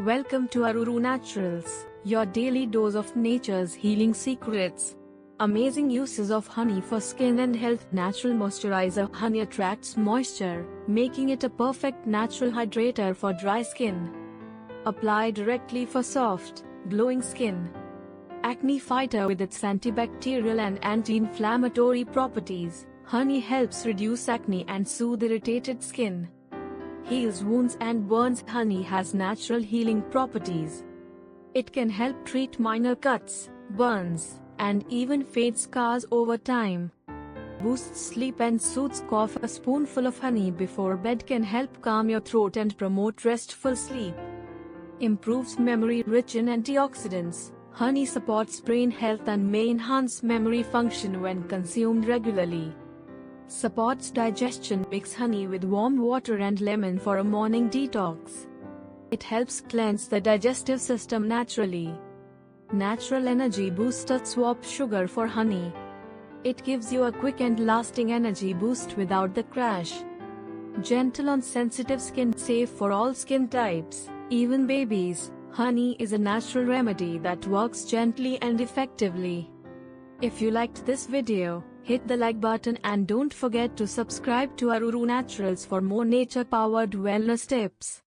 Welcome to Aruru Naturals, your daily dose of nature's healing secrets. Amazing uses of honey for skin and health. Natural moisturizer. Honey attracts moisture, making it a perfect natural hydrator for dry skin. Apply directly for soft, glowing skin. Acne fighter. With its antibacterial and anti-inflammatory properties, honey helps reduce acne and soothe irritated skin. Heals wounds and burns. Honey has natural healing properties. It can help treat minor cuts, burns, and even fade scars over time. Boosts sleep and soothes cough. A spoonful of honey before bed can help calm your throat and promote restful sleep. Improves memory. Rich in antioxidants, honey supports brain health and may enhance memory function when consumed regularly. Supports digestion. Mix honey with warm water and lemon for a morning detox. It helps cleanse the digestive system naturally. Natural energy booster. Swap sugar for honey. It gives you a quick and lasting energy boost without the crash. Gentle on sensitive skin. Safe for all skin types, even babies. Honey is a natural remedy that works gently and effectively. If you liked this video, hit the like button and don't forget to subscribe to Aruru Naturals for more nature-powered wellness tips.